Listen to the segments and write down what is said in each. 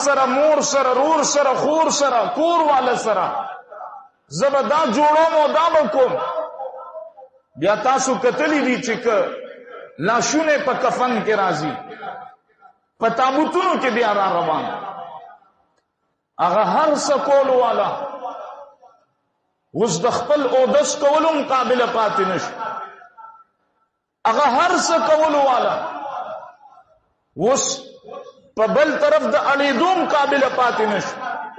سره مور سره رور سره خور سره کور والا سره زبدا جوړوم او دا وکوم. بیا تاسو کتلی دي چې لاشونه په کفن کې راځي، په تابوتونو کې بیا را روان، هغه هر څه کولو والا اوس د خپل اودس کولو قابل پاتې نشو، هغه هر څه کولو والا اوس په بل طرف د اړېدوم قابل پاتې نشو،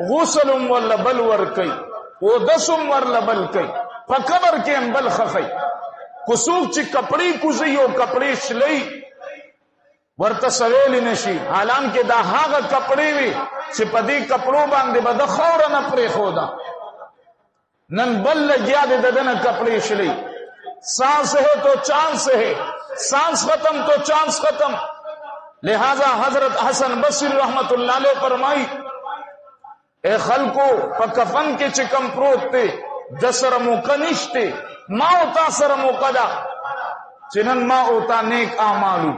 غسلم ولا بل ور کوي، اودسم ورله بل کوي، په قبر کې هم بل خخی. کو څوک چې کپړې کوزي او کپړې شلي ورته سویل نشي، حالانکه دا هغه کپړې وي چې په دې کپړو باندې به د خاور نه پرې خودا، نن بل لګیا دې دنه کپړې شلي. सांस है तो चांस है, सांस खत्म तो चांस खत्म. लिहाजा हजरत हसन बसरी रहमतुल्लाह अलैह फरमाई, ए खलको प कफन के चिकम प्रोत थे दसर मौका निश्ते मा होता सर मौका चिनन मा होता नेक आमालू.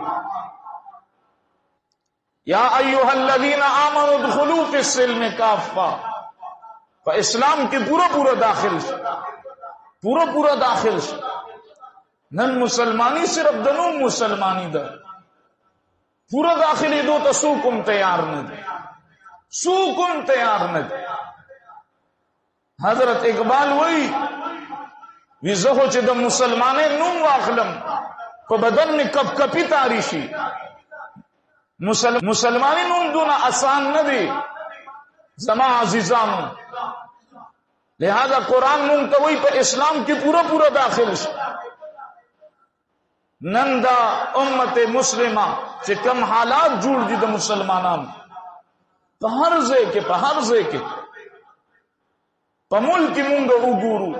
या अय्युहल्लज़ीना आमनू दुखुलू फिस्सिल्म काफ़ा, इस्लाम के पूरा पूरा दाखिल पूरा पूरा दाखिल. नन मुसलमानी सिर्फ दनू मुसलमानी दा पूरा दाखिली दो तो सूकुम तैयार न दे, सूकुम तैयार न दे. हजरत इकबाल वही विजहो च द मुसलमाने नूम वाखलम को बदन में कप कपी तारीशी. मुसलमानी नूम दूना आसान न दे जमा अजीजान. लिहाजा कुरान नूम तो वही पर इस्लाम की पूरा पूरा दाखिल. नंदा उम्मत मुस्लिमा चे कम हालात जुड़ दी द मुसलमानान पहरजे के पमुल की मुंग उगूरू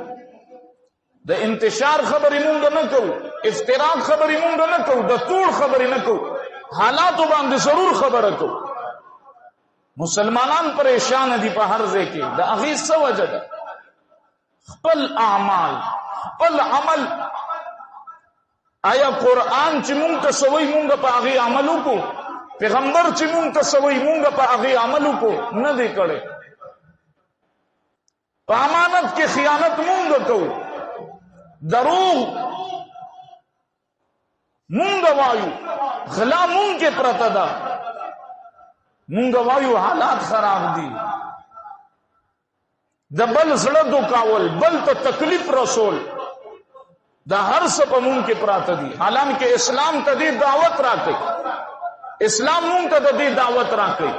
द इंतशार खबरी मुंग न करू, इफ्तिराक खबरी मुंग न करू, द तूड़ खबरी न करू, हालातों बांधे जरूर खबर को. मुसलमानान परेशान दी पहरजे के द अगीज सवजद खपल आमाल खपल अमल. आया कुरान ची मुंग तसवई मुंग पा आगे अमलू को, पैगंबर ची मुंग तसवई मुंग पा आगे अमलू को न दे करे. पामानत के खियानत मुंग को, दरूग मुंग वायु गला मुंग के प्रतदा मुंग वायु हालात खराब दी. दबल सड़दो कावल बल तो तकलीफ रसोल द हर सब मुंग के प्रात दी. हालांकि इस्लाम तदी दावत राके, इस्लाम मुंग तदी दावत राके.